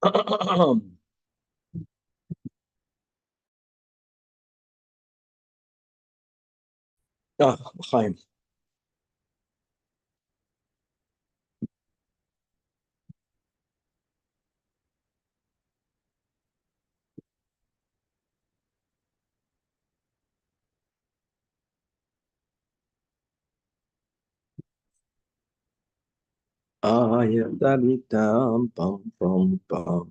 Chaim. Yeah, bum, bum, bum.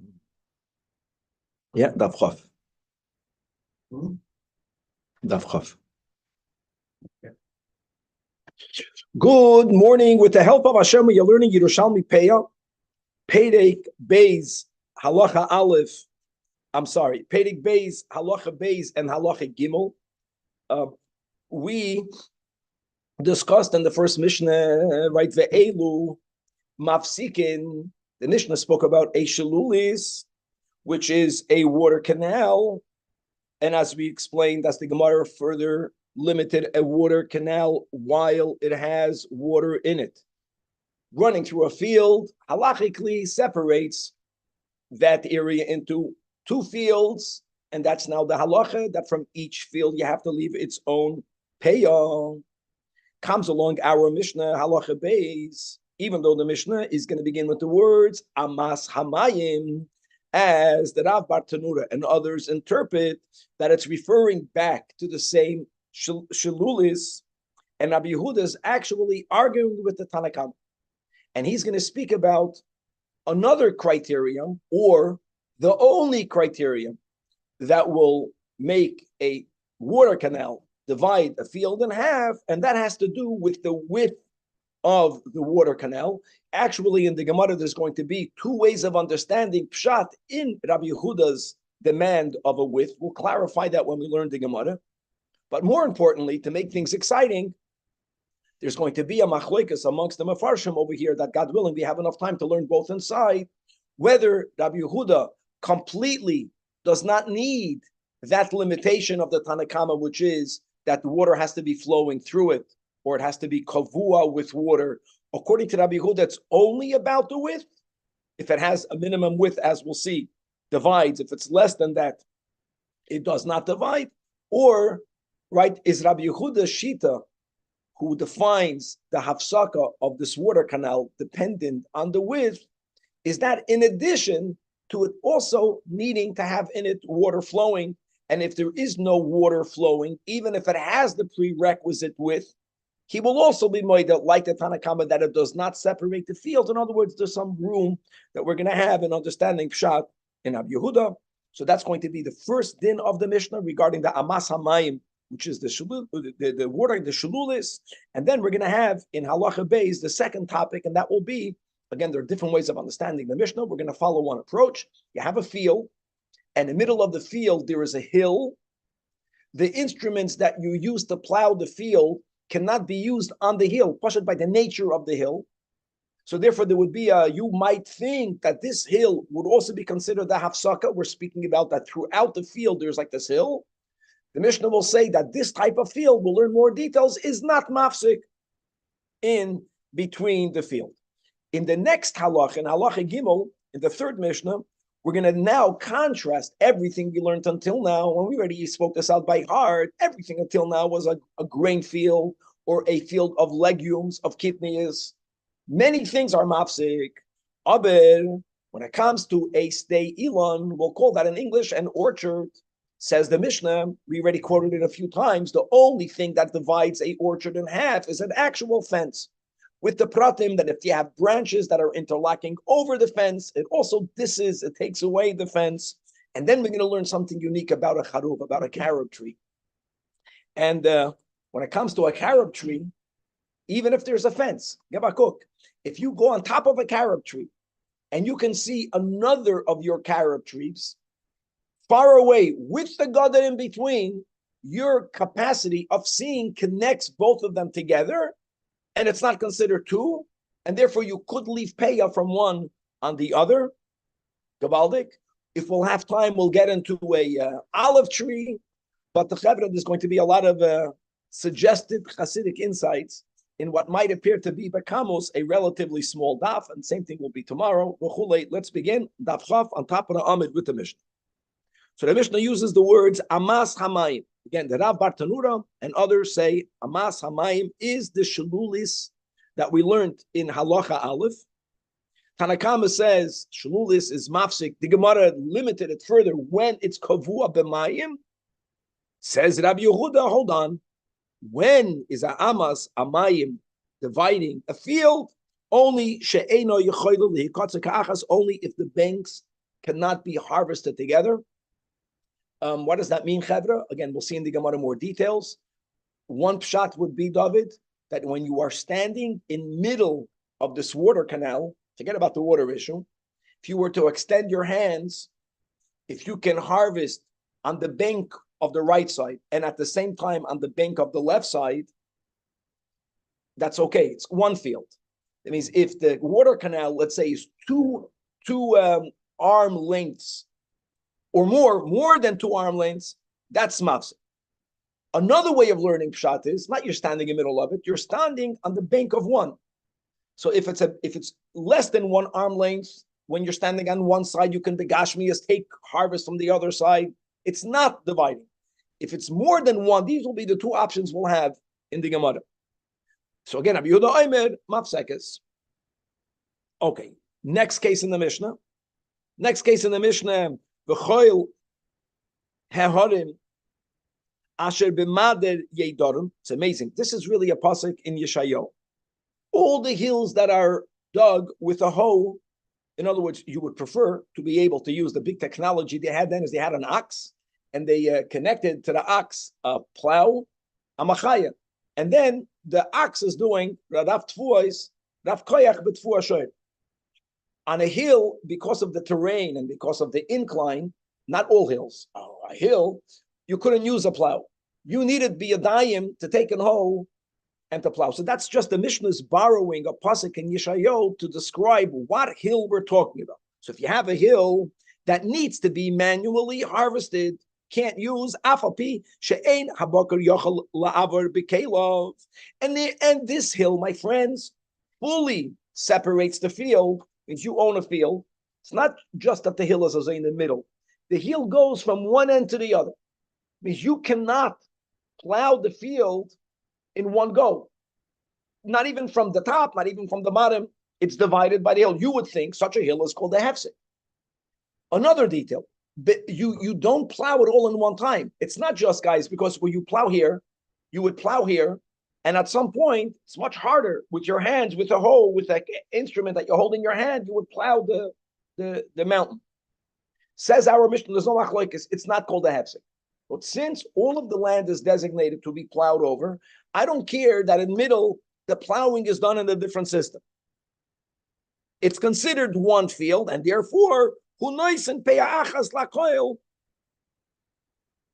Yeah, Daf Chav. Daf Chav. Good morning. With the help of Hashem, we are learning Yerushalmi Peah, Perek Beis, Halacha Aleph. I'm sorry, Perek Beis, Halacha Beis, and Halacha Gimel. We discussed in the first Mishnah, right? Ve'elu Mafsikin. The Mishnah spoke about a shalulis, which is a water canal. And as we explained, as the Gemara further limited a water canal while it has water in it. Running through a field, halachically separates that area into two fields, and that's now the halacha, that from each field you have to leave its own peyah. Comes along our Mishnah, halacha beis, even though the Mishnah is going to begin with the words amas hamayim, as the Rav Bar Tanura and others interpret that it's referring back to the same shalulis, and Rabbi Yehuda is actually arguing with the Tanakam, and he's going to speak about another criterion, or the only criterion that will make a water canal divide a field in half, and that has to do with the width of the water canal. Actually, in the Gemara, there's going to be two ways of understanding Pshat in Rabbi Yehuda's demand of a width. We'll clarify that when we learn the Gemara. But more importantly, to make things exciting, there's going to be a machlekes amongst the Mefarshim over here that, God willing, we have enough time to learn both inside, whether Rabbi Yehuda completely does not need that limitation of the Tanakama, which is that the water has to be flowing through it, or it has to be kavua with water. According to Rabbi Yehuda, it's only about the width. If it has a minimum width, as we'll see, divides. If it's less than that, it does not divide. Or, right, is Rabbi Yehuda Shita, who defines the hafsaka of this water canal dependent on the width, is that in addition to it also needing to have in it water flowing. And if there is no water flowing, even if it has the prerequisite width, he will also be moida, like the Tanakama, that it does not separate the field. In other words, there's some room that we're going to have in understanding Pshat in Rabbi Yehuda. So that's going to be the first din of the Mishnah regarding the Amas Hamayim, which is the water, the shalulis. And then we're going to have in Halacha Beis the second topic, and that will be, again, there are different ways of understanding the Mishnah. We're going to follow one approach. You have a field, and in the middle of the field, there is a hill. The instruments that you use to plow the field cannot be used on the hill, pushed by the nature of the hill. So therefore, there would be you might think that this hill would also be considered the hafsaka. We're speaking about that throughout the field, there's like this hill. The Mishnah will say that this type of field, we'll learn more details, is not mafsik in between the field. In the next halach, in halacha gimel, in the third Mishnah, we're going to now contrast everything we learned until now. When we already spoke this out by heart, everything until now was a grain field or a field of legumes, of kidneys. Many things are mafsik. Aber, when it comes to a stay elon, we'll call that in English an orchard. Says the Mishnah, we already quoted it a few times, the only thing that divides a orchard in half is an actual fence. With the pratim, that if you have branches that are interlocking over the fence, it also disses, it takes away the fence. And then we're going to learn something unique about a charub, about a carob tree. And when it comes to a carob tree, even if there's a fence, if you go on top of a carob tree and you can see another of your carob trees far away with the gadol in between, your capacity of seeing connects both of them together, and it's not considered two, and therefore you could leave payah from one on the other. Gabaldik. If we'll have time, we'll get into a olive tree, but the Chevra, there's going to be a lot of suggested Hasidic insights in what might appear to be Bekamos, a relatively small daf, and same thing will be tomorrow. Let's begin. Daf Chaf on top of the Amid with the Mishnah. So the Mishnah uses the words Amas Hamayim. Again, the Rav Bartanura and others say Amas Hamayim is the Shalulis that we learned in Halacha Aleph. Tanakama says Shalulis is mafsik. The Gemara limited it further when it's Kavua B'mayim. Says Rabbi Yehuda, hold on. When is a Amas Hamayim dividing a field? Only she'eno yechoylu lehikotze ka'achas, only if the banks cannot be harvested together. What does that mean, Chevra? Again, we'll see in the Gemara more details. One pshat would be, David, that when you are standing in middle of this water canal, forget about the water issue, if you were to extend your hands, if you can harvest on the bank of the right side and at the same time on the bank of the left side, that's okay. It's one field. That means if the water canal, let's say, is two arm lengths or more than 2 arm lengths, that's mafsik. Another way of learning pshat is not you're standing in the middle of it, you're standing on the bank of one. So if it's less than 1 arm length, when you're standing on one side, you can begashmias take harvest from the other side. It's not dividing. If it's more than 1, these will be the 2 options we'll have in the Gemara. So again, Rabbi Yehuda Omer mafsekes. Okay, next case in the Mishnah. V'choil hehorim asher b'mader yedorim. It's amazing. This is really a pasuk in Yeshayahu. All the hills that are dug with a hoe, in other words, you would prefer to be able to use the big technology they had then, is they had an ox, and they connected to the ox a plow, a machaya. And then the ox is doing Rav Koyach b'tfuah shoyr. On a hill, because of the terrain and because of the incline, not all hills, a hill, you couldn't use a plow. You needed biyadayim to take a hoe and to plow. So that's just the Mishnah's borrowing a pasuk in Yeshayahu to describe what hill we're talking about. So if you have a hill that needs to be manually harvested, can't use afapi she'ein habakar yochel la'avar b'kelov. And this hill, my friends, fully separates the field. Means you own a field. It's not just that the hill is in the middle. The hill goes from one end to the other. Means you cannot plow the field in one go. Not even from the top, not even from the bottom. It's divided by the hill. You would think such a hill is called a hefsek. Another detail, you don't plow it all in one time. It's not just, guys, because when you plow here, you would plow here, and at some point, it's much harder with your hands, with a hoe, with that instrument that you're holding in your hand, you would plow the mountain. Says our Mishnah, there's no machlokes, it's not called a hefsek. But since all of the land is designated to be plowed over, I don't care that in the middle, the plowing is done in a different system. It's considered one field, and therefore,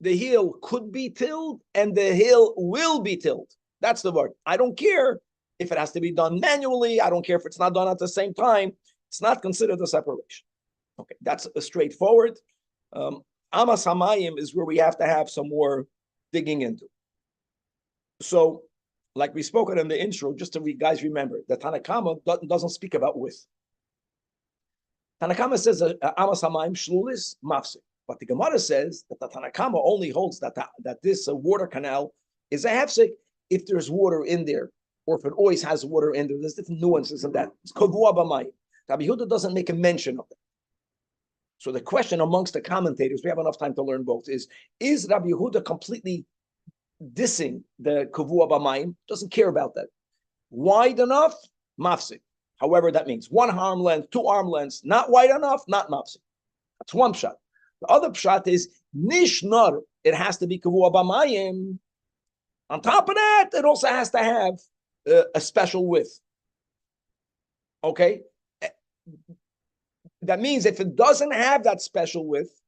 the hill could be tilled, and the hill will be tilled. That's the word. I don't care if it has to be done manually. I don't care if it's not done at the same time. It's not considered a separation. Okay, that's a straightforward. Amas Hamayim is where we have to have some more digging into. So, like we spoke in the intro, just to guys remember, that Tanakama doesn't speak about width. Tanakama says Amas Hamayim shlulis mafsik, but the Gemara says that the Tanakama only holds that this water canal is a hefsek if there's water in there, or if it always has water in there. There's different nuances in that. It's kavua b'mayim. Rabbi Yehuda doesn't make a mention of that. So the question amongst the commentators, we have enough time to learn both, is Rabbi Yehuda completely dissing the kavua b'mayim? Doesn't care about that. Wide enough, mafsik. However that means 1 arm length, 2 arm lengths, not wide enough, not mafsik. That's one pshat. The other pshat is nishnar. It has to be kavua b'mayim. On top of that, it also has to have a special width. Okay? That means if it doesn't have that special width,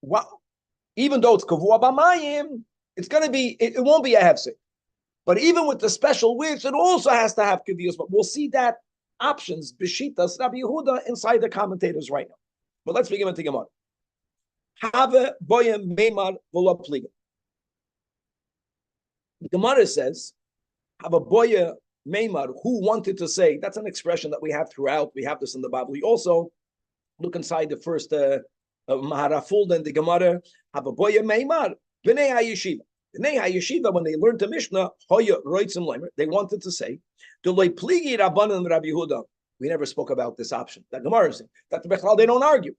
well, even though it's kavua b'mayim, it's going to be, it won't be a hefsek. But even with the special width, it also has to have kaviyos. But we'll see that options, Bishitas, Rabbi Yehuda, inside the commentators right now. But let's begin with the Gemara. Have boya meimar v'lo pliga. The Gemara says, have a boya Meimar, who wanted to say, that's an expression that we have throughout. We have this in the Bible. We also look inside the first Maharaful and the Gemara, have a boy Meimar, B'nei HaYeshiva. B'nei HaYeshiva, when they learned the Mishnah, they wanted to say, Pligi Rabbanan Rabbi Yehuda. We never spoke about this option. That Gemara is saying that they don't argue.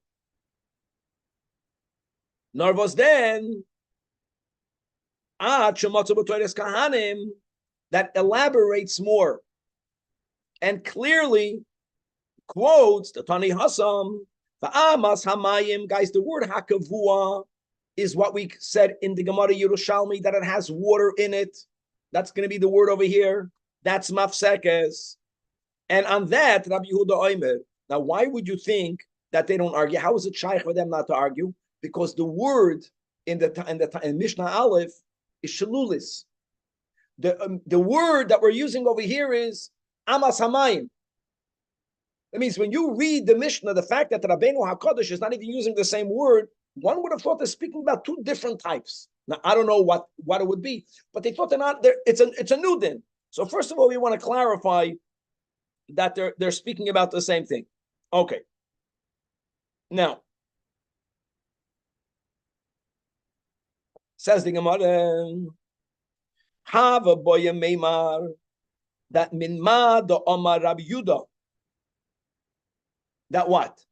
Nor was then that elaborates more and clearly quotes the Tani Hassam, the Amas Hamayim, guys. The word Hakavua is what we said in the Gemara Yerushalmi, that it has water in it. That's going to be the word over here. That's mafsekes. And on that, Rabbi Yehuda Omer. Now, why would you think that they don't argue? How is it shaykh for them not to argue? Because the word in Mishnah Aleph is shalulis. The word that we're using over here is amas hamayim. That means when you read the Mishnah, the fact that Rabbeinu HaKadosh is not even using the same word, one would have thought they're speaking about two different types. Now, I don't know what it would be, but they thought they're not there. It's a new din. So first of all, we want to clarify that they're speaking about the same thing. Okay. Now, says the Gemara, have a boy meimar that minma the Omar Rabbi Yudah. That what?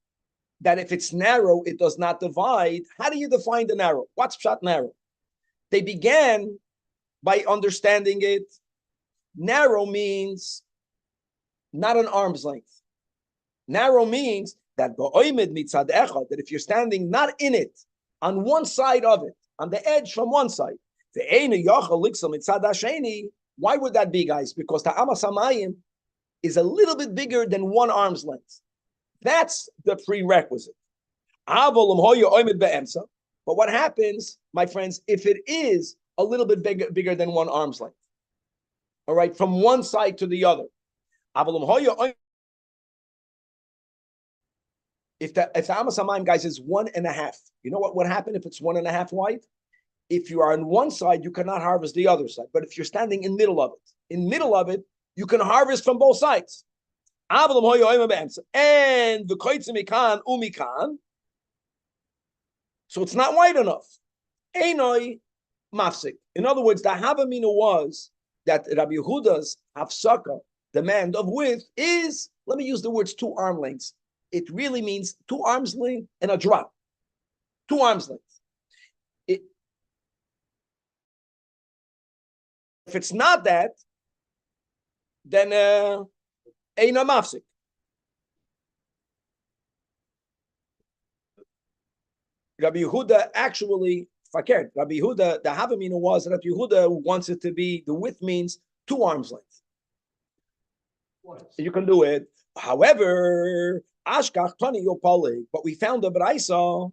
That if it's narrow, it does not divide. How do you define the narrow? What's pshat narrow? They began by understanding it. Narrow means not an arm's length. Narrow means that that if you're standing not in it, on one side of it, on the edge from one side, why would that be, guys? Because the Amas Hamayim is a little bit bigger than one arm's length. That's the prerequisite. But what happens, my friends, if it is a little bit bigger than one arm's length? All right, from one side to the other. If the Amas Hamayim, guys, is 1.5, you know what would happen if it's 1.5 wide? If you are on one side, you cannot harvest the other side. But if you're standing in middle of it, you can harvest from both sides. And the koitzimikan umikan, so it's not wide enough. Einoi mafsik. In other words, the havamina was that Rabbi Yehuda's hafsaka, demand of width, is, let me use the words 2 arm lengths. It really means 2 arms length and a drop. 2 arms length. If it's not that, then Eina Mafsik. Rabbi Yehuda actually fakert. Rabbi Yehuda, the Havamina was Rabbi Yehuda wants it to be, the width means 2 arms length. So you can do it. However, Ashkach Tani Upalig, but we found a Braisa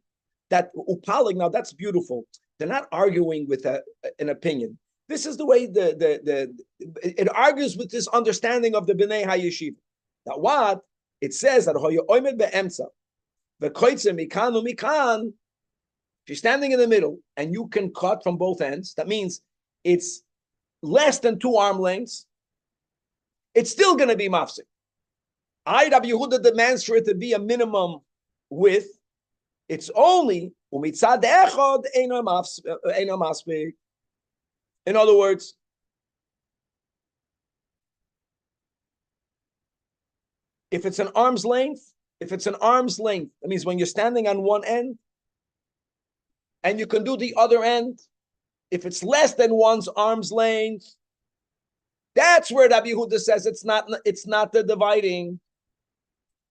that Upalig, now that's beautiful. They're not arguing with an opinion. This is the way it argues with this understanding of the B'nei HaYeshiva. That what? It says that if you're standing in the middle and you can cut from both ends, that means it's less than 2 arm lengths, it's still going to be mafsik. Rabbi Yehuda demands for it to be a minimum width. It's only umitzad echad eino maspik. In other words, if it's an arm's length, that means when you're standing on one end and you can do the other end, if it's less than one's arm's length, that's where Rabbi Yehuda says it's not the dividing.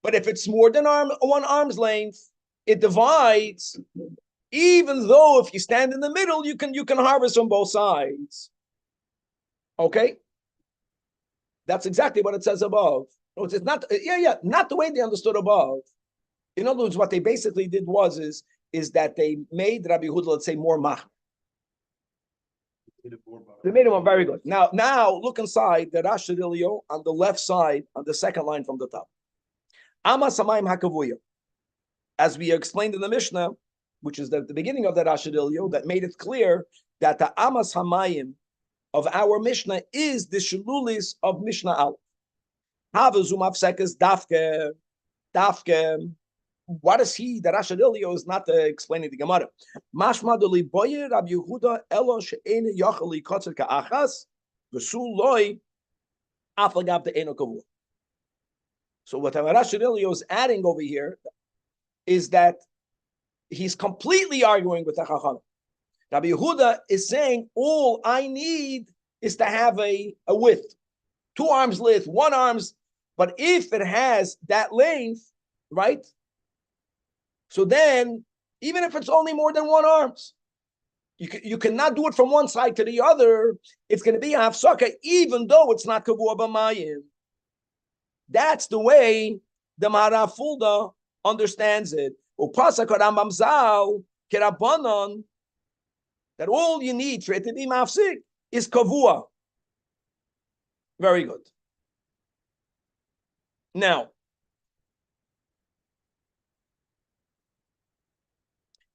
But if it's more than 1 arm's length, it divides. Even though if you stand in the middle, you can harvest from both sides. Okay? That's exactly what it says above. No, it's not, not the way they understood above. In other words, what they basically did is that they made Rabbi Yehuda, let's say, more mach. They made him very good. Now look inside the Rash Shadilio on the left side, on the second line from the top. Amas Hamayim Hakavuya. As we explained in the Mishnah, which is the beginning of the Rash Shadilio, that made it clear that the Amas Hamayim of our Mishnah is the Shalulis of Mishnah Aleph. Havazum Afsekes Dafke. What is he that Ashadilio is not explaining the Gemara? Mashma deli boyer Rabbi Yehuda elo she'ene yachali kotzer ka'achas v'sul loy aflagav de'eno kavua. So what Ashadilio is adding over here is that he's completely arguing with the Chacham. Rabbi Yehuda is saying all I need is to have a width, 2 arms width, 1 arms, but if it has that length, right? So then, even if it's only more than 1 arms, you cannot do it from one side to the other. It's going to be a hafsaka, even though it's not kavua b'mayim. That's the way the Maharav Fulda understands it. That all you need for it to be mafsik is kavua. Very good. Now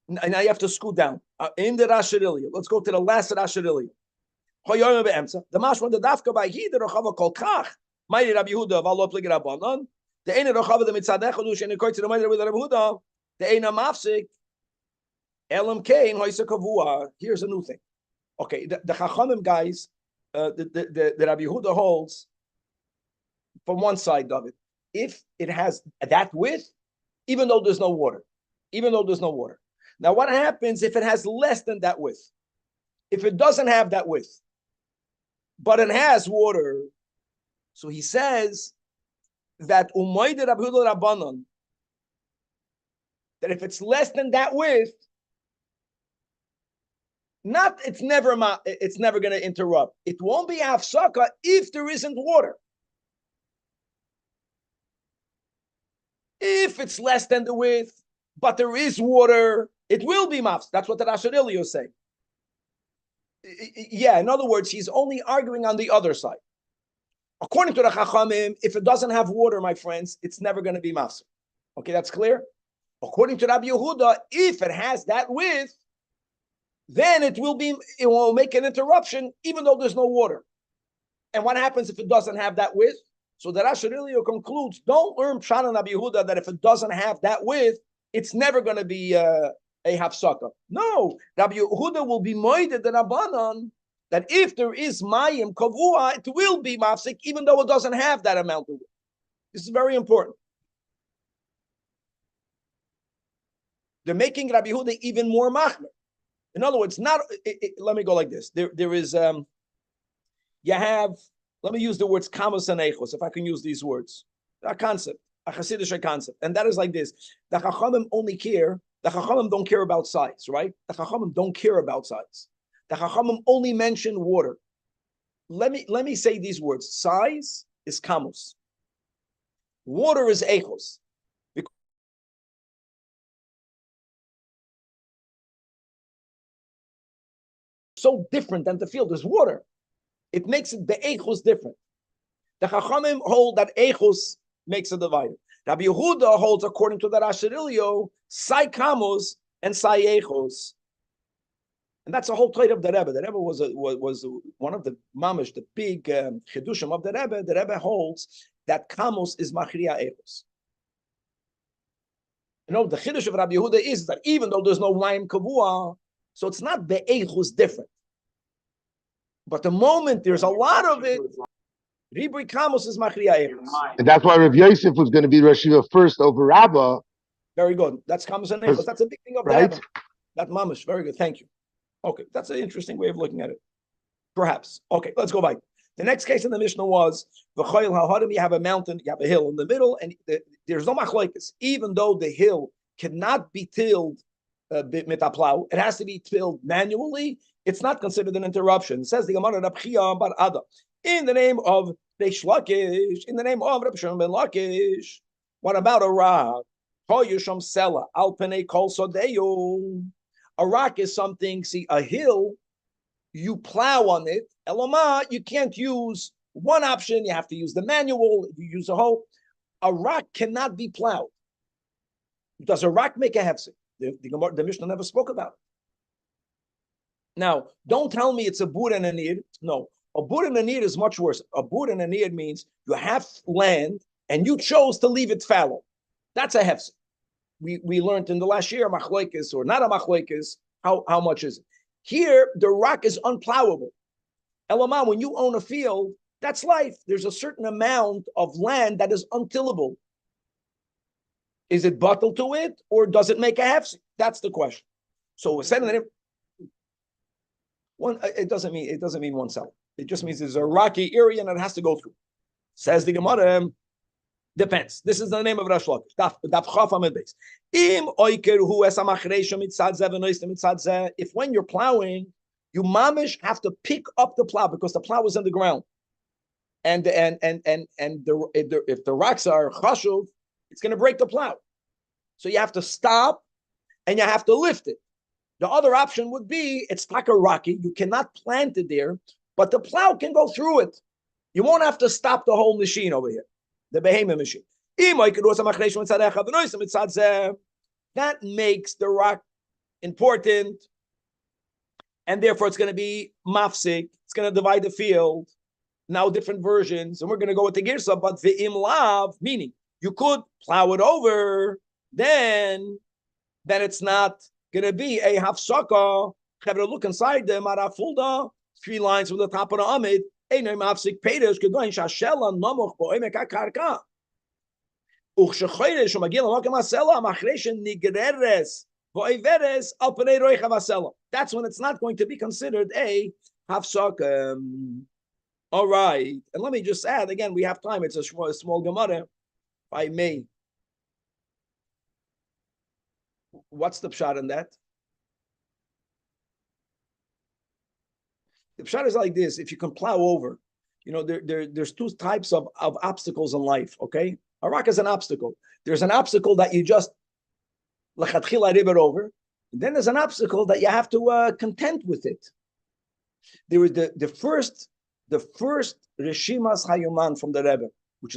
you have to scoot down. In the Rashirilia, let's go to the last Rashirilia. The mashma the dafka by he the rochava kol kach. Mighty Rabbi Yehuda of Allah plig Rabbanon. The ene rochava the mitzadech hadush and koytze the mighty Rabbi Yehuda. The ene mafsik elam kein hoyse kavua. Here's a new thing. Okay, the Chachamim guys, the Rabbi Yehuda holds from one side of it. If it has that width, even though there's no water. Now, what happens if it has less than that width? If it doesn't have that width, but it has water, so he says that that if it's less than that width, it's never going to interrupt. It won't be hafsaka if there isn't water. If it's less than the width, but there is water, it will be mafs. That's what the Rasharilio is saying. Yeah, in other words, he's only arguing on the other side. According to the Chachamim, if it doesn't have water, my friends, it's never going to be mafs. Okay, that's clear? According to Rabbi Yehuda, if it has that width, then it will make an interruption even though there's no water. And what happens if it doesn't have that width? So the Rasharilio concludes, don't learn Pshat and Rabbi Yehuda that if it doesn't have that width, it's never going to be a hafsaka. No, Rabbi Yehuda will be moided the Rabbanan that if there is mayim kavua, it will be mafsik even though it doesn't have that amount of width. This is very important. They're making Rabbi Yehuda even more machmer. In other words, let me go like this. There is you have. Let me use the words kamos and echos, if I can use these words. A concept, a Hasidic concept. And that is like this. The Chachamim the Chachamim don't care about size, right? The Chachamim don't care about size. The Chachamim only mention water. Let me say these words. Size is kamos. Water is echos. So different than the field. There's water. It makes it the echos different. The Chachamim hold that echos makes a divider. Rabbi Yehuda holds, according to the Rashirilio, sai kamos and sai echos. And that's the whole trait of the Rebbe. The Rebbe was one of the mamish, the big chidushim of the Rebbe. The Rebbe holds that kamos is machriya echos. You know, the chidush of Rabbi Yehuda is that even though there's no mayim kavua, so it's not the echos different. But the moment there's a lot of it, Ribui Kamos is Machriya Echos. And that's why Rav Yosef was going to be Rashiva first over Rabba. Very good. That's Kamos and Echos. That's a big thing of right? the Rebbe. That mamish. Very good. Thank you. Okay, that's an interesting way of looking at it. Perhaps. Okay, let's go back. The next case in the Mishnah was V'choil ha'hadim. You have a mountain, you have a hill in the middle, and there's no machlokes. Even though the hill cannot be tilled mitaplau, it has to be tilled manually. It's not considered an interruption. It says the Gemara Rab Chia bar Ada, in the name of Reish Lakish, in the name of Reb Shimon ben Lakish. What about a rock? Hoyusham Sela Alpene Kol Sodeyu. A rock is something. See, a hill, you plow on it. Elama, you can't use one option. You have to use the manual. You use a hoe. A rock cannot be plowed. Does a rock make a hefsek? The Mishnah never spoke about it. Now, don't tell me it's a bur and a nir. No, a bur and a nir is much worse. A bur and a nir means you have land and you chose to leave it fallow. That's a hefsek. We learned in the last year, machloikis or not a machloikis, how much is it? Here, the rock is unplowable. Elamah, when you own a field, that's life. There's a certain amount of land that is untillable. Is it bottled to it, or does it make a hefsek? That's the question. So we're saying that it doesn't mean one cell. It just means there's a rocky area and it has to go through. Says the Gemara. Depends. This is the name of Rosh Lakish. Daf Chaf Amid Beis. Im oiker hu es amachreisha mitzad zeh v'noistem mitzad zeh. If when you're plowing, you mamish have to pick up the plow because the plow is in the ground, and if the rocks are chashuv, it's going to break the plow. So you have to stop and you have to lift it. The other option would be it's like a rocky. You cannot plant it there, but the plow can go through it. You won't have to stop the whole machine over here. The behemoth machine. That makes the rock important, and therefore it's going to be mafsik. It's going to divide the field. Now different versions, and we're going to go with the girsa, but ve'im lav, meaning you could plow it over, then it's not going to be a hafsaka. Look inside the marafulda, 3 lines from the top of the amid. Ein mafsik peiros gedoin shashela nomoch boemek akarka. Uchshchoyre shomagil nokem asela machreshen nigreres voiveres al penei roicha vasela. That's when it's not going to be considered a hafsaka. All right, and let me just add again. We have time. It's a small gemara, if I may. What's the pshat in that? The pshat is like this: if you can plow over, there's 2 types of obstacles in life. Okay, a rock is an obstacle. There's an obstacle that you just lachatchila rib it over, and then there's an obstacle that you have to contend with it. There was the first Rishimas Hayuman from the Rebbe, which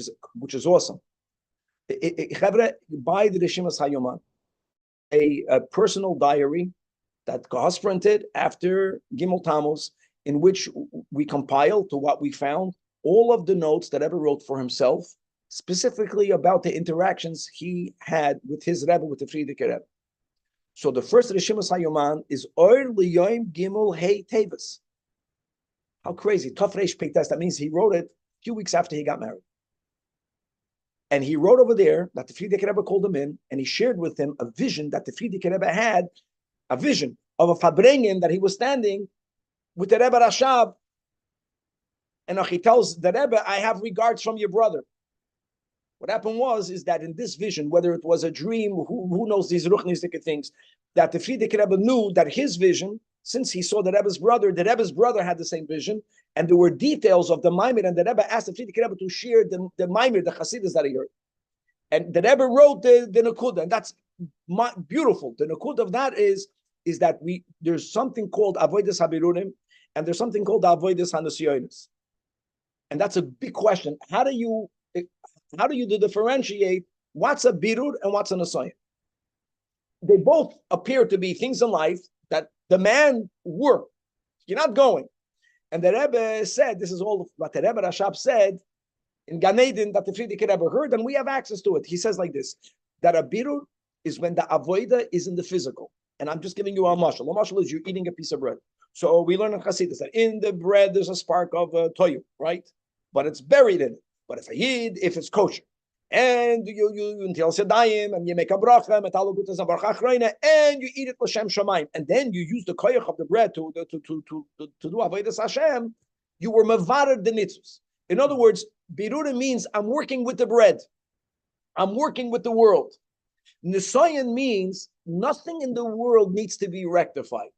is awesome. By the Rishimas Hayuman, a personal diary that Kohas printed after Gimel Tammuz, in which we compiled to what we found all of the notes that Rebbe wrote for himself, specifically about the interactions he had with his Rebbe, with the Frierdiker Rebbe. So the first Rishimas Hayuman is Or Liyoim Gimel Hey Tevis. How crazy. Tov Reish Peites, that means he wrote it a few weeks after he got married. And he wrote over there that the Frierdiker Rebbe called him in, and he shared with him a vision that the Frierdiker Rebbe had, a vision of a Fabrengen that he was standing with the Rebbe Rashab. And he tells the Rebbe, I have regards from your brother. What happened is that in this vision, whether it was a dream, who knows these ruchnistic things, that the Frierdiker Rebbe knew that his vision, since he saw the Rebbe's brother had the same vision, and there were details of the Maimer, and the Rebbe asked the Frierdiker Rebbe to share the Maimer, the Hasidus that he heard. And the Rebbe wrote the Nakuda, and that's beautiful. The Nakuda of that is that there's something called Avodas HaBirurim, and there's something called Avodas HaNisyonos. And that's a big question. How do you differentiate what's a birur and what's a nisyon? They both appear to be things in life that the man worked. You're not going. And the Rebbe said, this is all what the Rebbe Rashab said in Gan Eden that the Frierdiker Rebbe heard, and we have access to it. He says like this, that a birur is when the avoida is in the physical. And I'm just giving you a mashal. A mashal is you're eating a piece of bread. So we learn in Chassidus that in the bread there's a spark of toyu, right? But it's buried in it. But if it's kosher, and you until sedayim, and you make a bracha, and you eat it l'shem shamayim, and then you use the koyach of the bread to do avodas Hashem, you were mevarer the nitzus. In other words, birura means I'm working with the bread, I'm working with the world. Nisayan means nothing in the world needs to be rectified.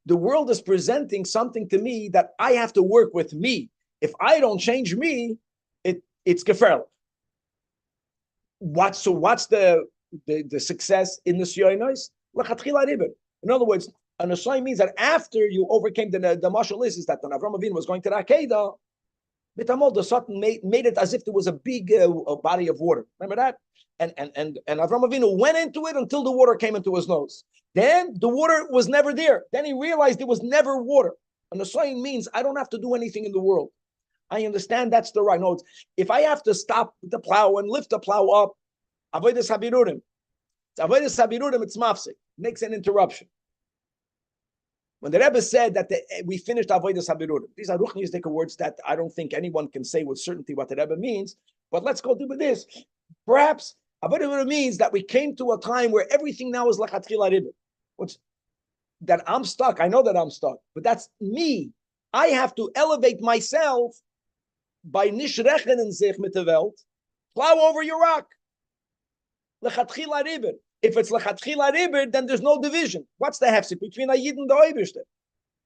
The world is presenting something to me that I have to work with me. If I don't change me, it's gefährlich. What's the success in the Sionos? In other words, an Asai means that after you overcame the marshal is that when Avram Avinu was going to the Akedah, Bitamol the Satan made it as if there was a big body of water. Remember that? And Avram Avinu went into it until the water came into his nose. Then the water was never there. Then he realized there was never water. And the sign means I don't have to do anything in the world. I understand that's the right. No, if I have to stop the plow and lift the plow up, avodas habirurim. It's avodas habirurim. It's mafsik. Makes an interruption. When the Rebbe said that we finished avodas habirurim, these are ruchnistic words that I don't think anyone can say with certainty what the Rebbe means. But let's go do with this. Perhaps avodas habirurim means that we came to a time where everything now is lachatchila ribbe. What's that? I'm stuck. I know that I'm stuck, but that's me. I have to elevate myself by nishrechen in sich mit der Welt, plow over your rock. Lechatchila ribbe. If it's lechatchila ribbe, then there's no division. What's the hefsek between a yid and the oibishter?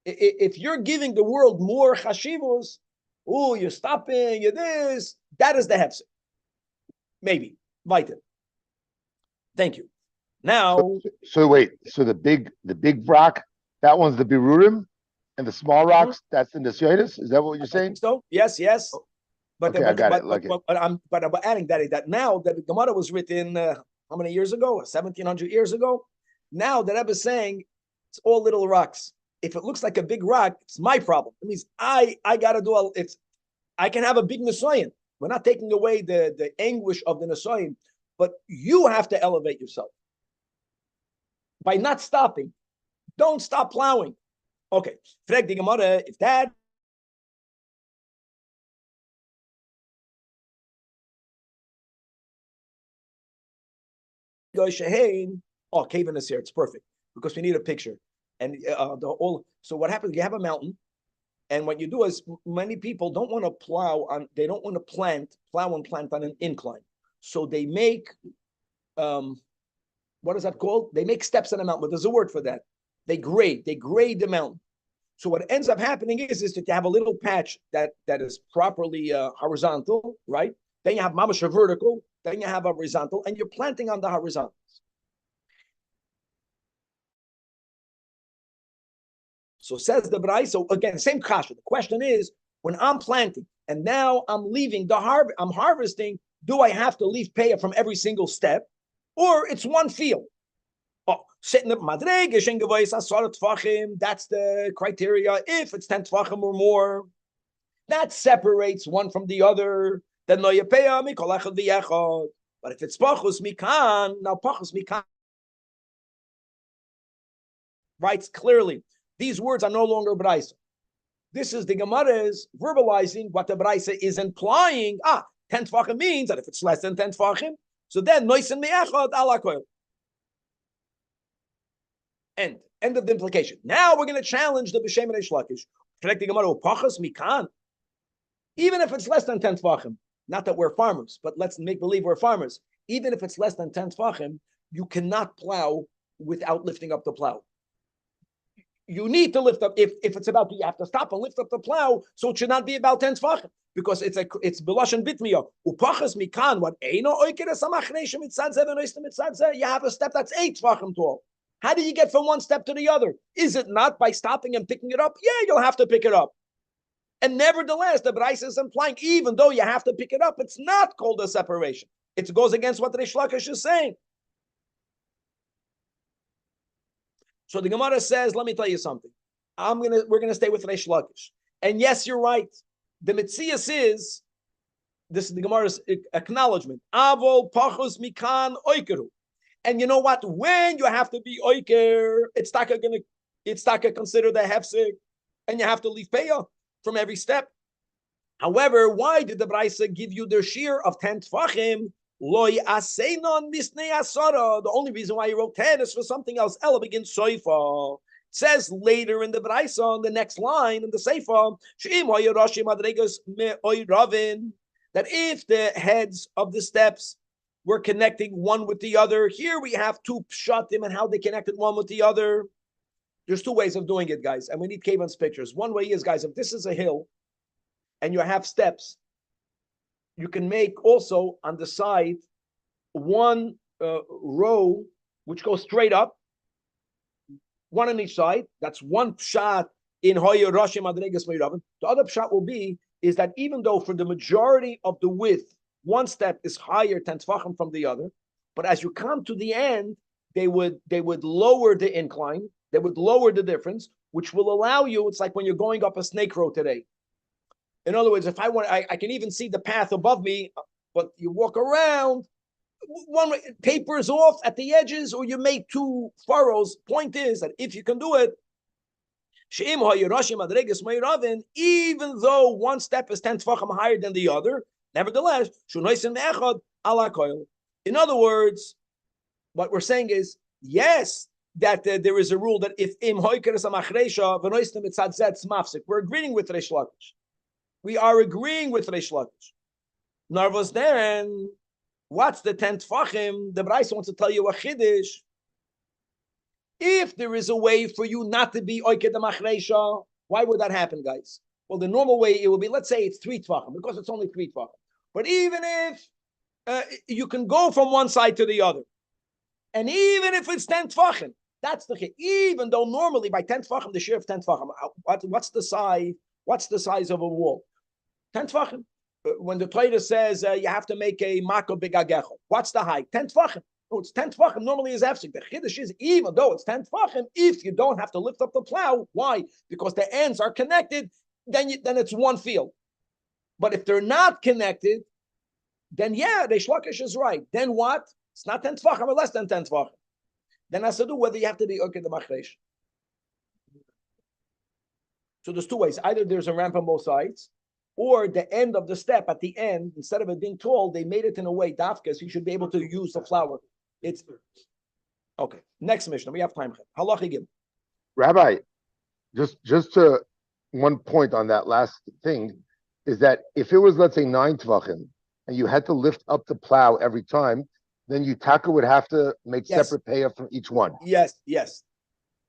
If you're giving the world more chashivos, oh, you're stopping, you're this, that is the hefsek. Maybe. Weiter. Thank you. Now, so wait. So the big rock, that one's the birurim, and the small rocks, that's the nisyonis. Is that what you're saying? So yes. But okay, I got it. But I'm adding that now that the Gemara was written how many years ago? 1,700 years ago. Now the Rebbe is saying it's all little rocks. If it looks like a big rock, it's my problem. It means I got to do it's. I can have a big nesoyin. We're not taking away the anguish of the nesoyin, but you have to elevate yourself by not stopping. Don't stop plowing. Okay. Frag the Gemara if that. Oh, Kavan is here. It's perfect because we need a picture. And so what happens? You have a mountain, and what you do is many people don't want to plow on. They don't want to plow and plant on an incline. So they make, what is that called? They make steps on a mountain. But there's a word for that. They grade the mountain. So what ends up happening is that you have a little patch that is properly horizontal, right? Then you have mamash vertical. Then you have a horizontal, and you're planting on the horizontals. So says the Brai. So again, same kasha. The question is, when I'm planting and now I'm leaving I'm harvesting, do I have to leave payah from every single step, or it's one field? Oh, sitting up madregish and gevois asar tfachim. That's the criteria. If it's 10 tfachim or more, that separates one from the other. Then no yepeya mikol echad v'yechad. But if it's pachus mikan, now pachus mikan writes clearly. These words are no longer Braisa. This is the Gemara's verbalizing what the Braisa is implying. 10 tfachim means that if it's less than 10 tfachim, so then noisen me'echad ala koil. End of the implication. Now we're going to challenge the B'Shem and Eish Lakish. Correct the Gemara, pachas mikan. Even if it's less than 10 tfachim, not that we're farmers, but let's make believe we're farmers. Even if it's less than 10 tfachim, you cannot plow without lifting up the plow. You need to lift up. If it's about you have to stop and lift up the plow, so it should not be about 10 tfachim because it's belash and bitmiya. Upachas mikan what eino oikeres amachneshem mitzadze v'noistem mitzadze. You have a step that's 8 tfachim tall. How do you get from one step to the other? Is it not by stopping and picking it up? Yeah, you'll have to pick it up. And nevertheless, the Braisa is implying, even though you have to pick it up, it's not called a separation. It goes against what Reish Lakish is saying. So the Gemara says, let me tell you something. We're gonna stay with Reish Lakish. And yes, you're right. The Metzias is, this is the Gemara's acknowledgement. Avol pachos mikan oikeru. And you know what? When you have to be oiker, it's not gonna consider the hefsek, and you have to leave payah from every step. However, why did the Braisa give you the shear of 10 tfachim? Loy aseinon misnei asara. The only reason why he wrote 10 is for something else. Ella begins soifa. It says later in the Braisa, on the next line in the Seifa, she'im hoyoroshim adregas me oiravin, that if the heads of the steps were connecting one with the other, here we have two pshatim and how they connected one with the other. There's two ways of doing it, guys, and we need Kavan's pictures. One way is, guys, if this is a hill and you have steps, you can make also on the side one row which goes straight up, one on each side. That's one pshat in Hoyer Rashim Adregas Meiravan. The other pshat will be is that even though for the majority of the width, one step is higher 10 tefachim from the other, but as you come to the end, they would lower the incline, they would lower the difference, which will allow you. It's like when you're going up a snake road today. In other words, if I want, I can even see the path above me, but you walk around, one tapers off at the edges, or you make two furrows. Point is that if you can do it, even though one step is 10 tefachim higher than the other, nevertheless, in other words, what we're saying is, yes, that there is a rule that if we're agreeing with Reish Lakish. We are agreeing with Reish Lakish. Narvos then, what's the 10 tefachim? The Braisa wants to tell you a chiddush. If there is a way for you not to be oiked machreisha, why would that happen, guys? Well, the normal way it would be, let's say it's 3 tefachim, because it's only 3 tefachim. But even if you can go from one side to the other, and even if it's 10 tefachim, that's the chid. Even though normally by 10 tefachim, the share of 10 tefachim, what's the size? What's the size of a wall? 10 tefachim. When the Torah says you have to make a mako begagecho, what's the height? 10 tefachim. No, it's 10 tefachim. Normally is efsik. The chiddush is even though it's 10 tefachim, if you don't have to lift up the plow, why? Because the ends are connected. Then it's one field. But if they're not connected, then yeah, Reish Lakish is right. Then what? It's not 10 tefachim or less than 10 tefachim. Then has to do whether you have to be okay the machreish. So there's 2 ways. Either there's a ramp on both sides, or the end of the step at the end, instead of it being tall, they made it in a way, dafka, so you should be able to use the flower. It's okay. Next mission. We have time. Halacha gim. Rabbi, just to one point on that last thing is that if it was, let's say, 9 tvachim, and you had to lift up the plow every time, then you taka would have to make separate payoff from each one. Yes.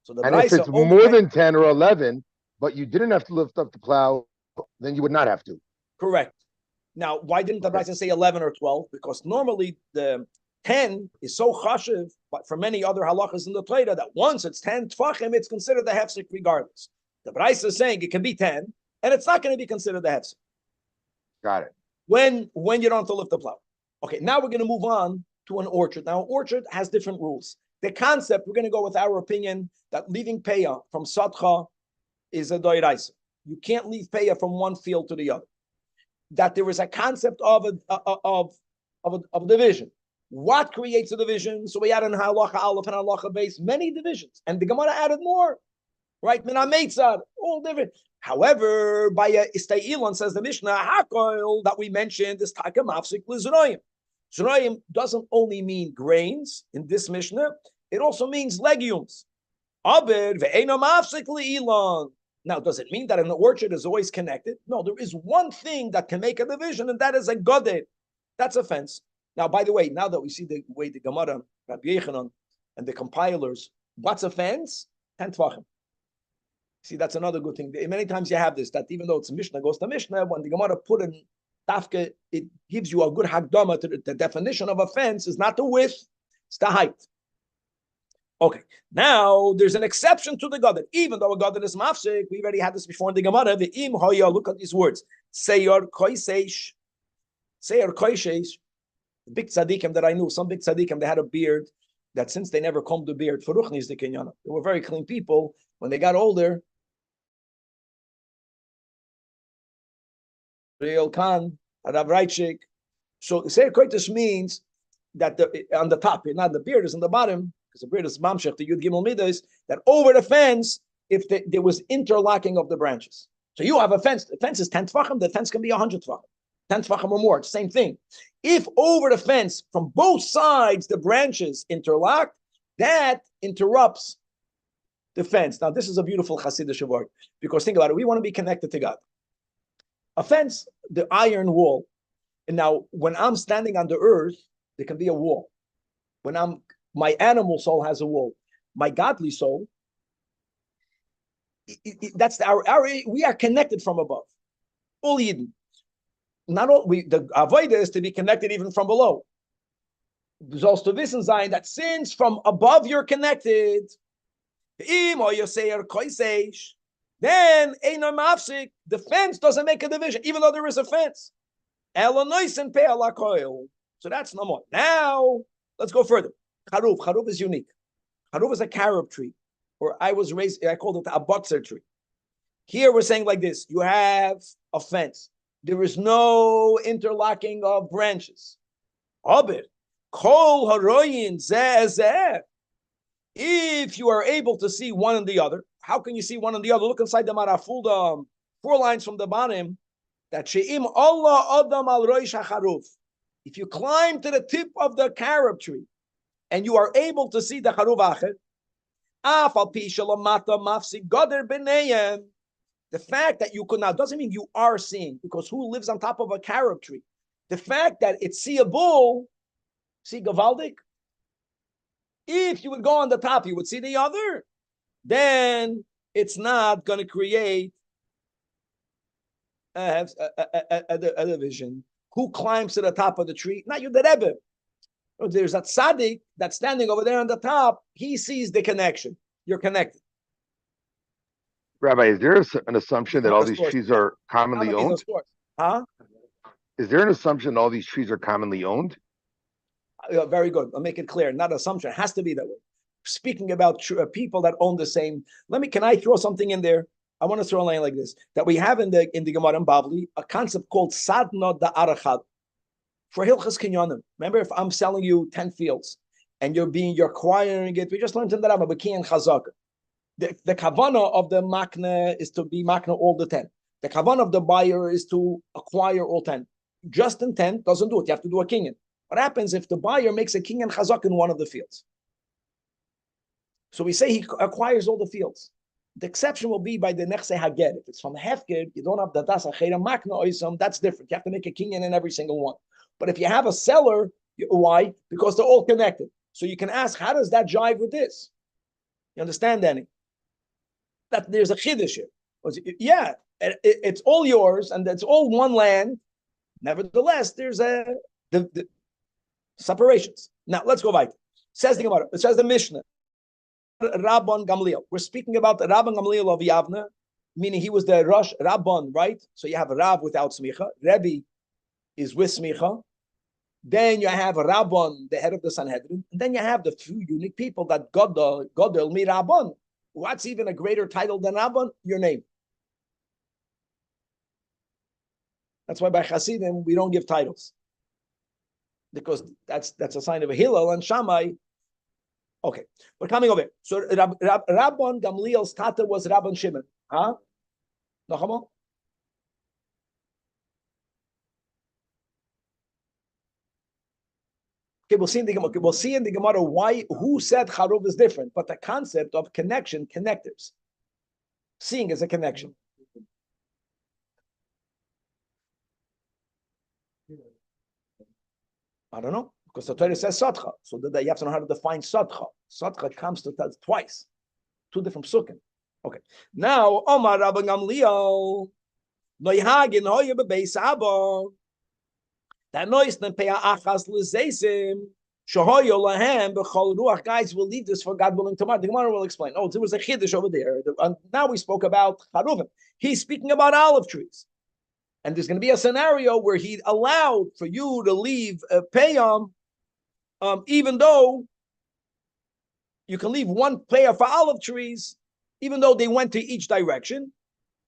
So and if it's more than 10 or 11, but you didn't have to lift up the plow, then you would not have to. Correct. Now, why didn't the Braisa say 11 or 12? Because normally the 10 is so chashiv, but for many other halachas in the Torah, that once it's 10 tefachim, it's considered the hefsek regardless. The Braisa is saying it can be 10, and it's not going to be considered the hefsek. Got it. When you don't have to lift the plow. Okay, now we're going to move on to an orchard. Now, an orchard has different rules. The concept, we're going to go with our opinion that leaving payah from sadcha is a doiraisa. You can't leave payah from one field to the other. That there is a concept of a division. What creates a division? So we added halacha aleph and halacha base, many divisions, and the Gemara added more, right? Mina meitzad, all different. However, by Istayilon says the Mishnah hakoil that we mentioned is taka mafsik lizroyim. Zroyim doesn't only mean grains in this Mishnah; it also means legumes. Aber ve'eno mafsik liilon. Now, does it mean that an orchard is always connected? No, there is one thing that can make a division, and that is a godet. That's a fence. Now, by the way, now that we see the way the Gemara, Rabbi Yechanan, and the compilers, what's a fence? 10 tvachim. See, that's another good thing. Many times you have this, that even though it's a Mishnah, goes to Mishnah, when the Gemara put in Tafke, it gives you a good hagdama to the definition of a fence is not the width, it's the height. Okay, now there's an exception to the Gadet. Even though a Gadet is mafsik, we already had this before in the Gemara. The im hoya, look at these words. Seyor koiseish. Seyor koiseish. The big tzaddikim that I knew, some big tzaddikim, they had a beard that since they never combed the beard, they were very clean people. When they got older, Real Khan, Rav Reichik. So Seir Koitish means that on the top, not the beard is on the bottom, because the beard is mamshech, the Yud Gimel Midas, that over the fence, if there was interlocking of the branches. So you have a fence, the fence is 10 tvachim, the fence can be 100 tvachim, 10 tvachim or more, it's the same thing. If over the fence, from both sides, the branches interlock, that interrupts the fence. Now, this is a beautiful Hasidic word, because think about it, we want to be connected to God. A fence, the iron wall. And now, when I'm standing on the earth, there can be a wall. My animal soul has a wall. My godly soul, that's we are connected from above. All Yidden. Not all, the avodah is to be connected even from below. There's also this in Zion that since from above you're connected, then the fence doesn't make a division, even though there is a fence. So that's no more. Now let's go further. Charuf is unique. Charuv is a carob tree, or I called it a butzer tree. Here we're saying like this: you have a fence. There is no interlocking of branches. Abed, kol haroyin zeh. If you are able to see one and the other, how can you see one and the other? Look inside the maraful, the 4 lines from the bottom. That she'im Allah adam al roish hacharuf. If you climb to the tip of the carob tree and you are able to see the charuv acher, af al pi shalamata mafsi gader b'neyem. The fact that you could not doesn't mean you are seeing, because who lives on top of a carob tree? The fact that it's seeable, see gavaldik. If you would go on the top, you would see the other. Then it's not going to create a division. Who climbs to the top of the tree? Not you, the Rebbe. There's that tzaddik that's standing over there on the top. He sees the connection. You're connected. Rabbi, is there an assumption that all these trees are commonly owned? Huh? Is there an assumption all these trees are commonly owned? Very good. I'll make it clear. Not assumption. It has to be that way. Speaking about people that own the same. Can I throw something in there? I want to throw a line like this, that we have in the Gemara in Bavli, a concept called Sadna da Arachad. For Hilchas Kinyanim. Remember, if I'm selling you 10 fields and you're acquiring it, we just learned in the Rabbi, Baki and Chazaka. The kavana of the makna is to be makna all the 10. The kavana of the buyer is to acquire all 10. Just in 10 doesn't do it. You have to do a kinyan. What happens if the buyer makes a kinyan chazak in one of the fields? So we say he acquires all the fields. The exception will be by the nechse hager. If it's from hefker, you don't have the das achera makna oisam. That's different. You have to make a kinyan in every single one. But if you have a seller, why? Because they're all connected. So you can ask, how does that jive with this? You understand, Danny? That there's a chiddush here. Yeah, it's all yours and it's all one land. Nevertheless, there's the separations. Now let's go right. Says the Gemara. It says the Mishnah. Rabban Gamliel. We're speaking about the Rabban Gamliel of Yavna, meaning he was the Rosh Rabban, right? So you have a Rab without smicha. Rabbi is with smicha. Then you have Rabban, the head of the Sanhedrin. And then you have the few unique people that Godel mi Rabban. What's even a greater title than Rabban? Your name. That's why by Hasidim we don't give titles, because that's a sign of a Hillel and Shammai. Okay, we're coming over here. So Rabban Gamliel's tata was Rabban Shimon. Huh? Nachama? Okay, we'll see in the Gemara who said Charuv is different, but the concept of connection, connectors. Seeing is a connection. I don't know, because the Torah says Sadcha. So you have to know how to define Sadcha. Sadcha comes to twice. 2 different psukim. Okay. Now, Omar Rabban Gamliel, Noihagin Hoya Bebeis Abba. That noise then pay achas l'zeisim shahoyo lahem b'chol ruach. Guys, we'll leave this for God willing tomorrow. The Gemara will explain. Oh, there was a chiddush over there. Now we spoke about charuvim. He's speaking about olive trees, and there's going to be a scenario where he allowed for you to leave a payam, even though you can leave one payer for olive trees, even though they went to each direction.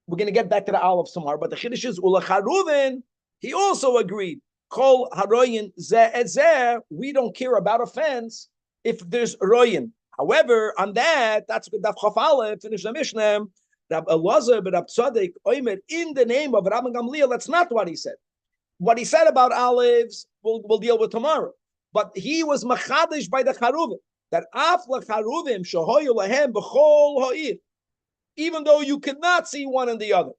We're going to get back to the olives tomorrow, but the chiddush is ulacharuvin. He also agreed. Kol haroyin zeh et zeh, we don't care about offense if there's royin. However, on that's with Daf Chaf Aleph, finish the Mishnah, Rab Elazar but Rab Tzadok Oimer, in the name of Rabban Gamliel, that's not what he said. What he said about olives, we'll deal with tomorrow. But he was machadish by the charuvim, that af lecharuvim shehoyu lahem b'chol ha'ir, even though you could not see one and the other.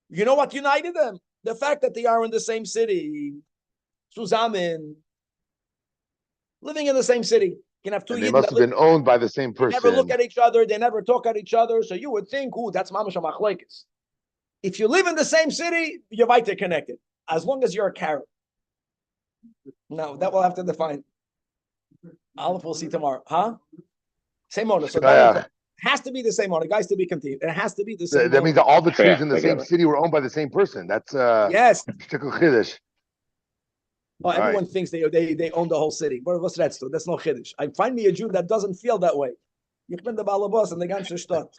You know what united them? The fact that they are in the same city, Suzamin, living in the same city. You can have 2 They must have been owned by the same person. They never look at each other. They never talk at each other. So you would think, that's mamash machlekes. If you live in the same city, you're right there connected. As long as you're a carrot. No, that we'll have to define. Aleph we'll see tomorrow. Huh? Same owner. So that has to be the same owner. Guys, to be continued. It has to be the same. That means that all the trees in the same city were owned by the same person. That's yes. Chiddush. Oh, everyone thinks they own the whole city. What's that? That's no chiddush. I find me a Jew that doesn't feel that way. Ich bin der Balabas and the ganze Stadt.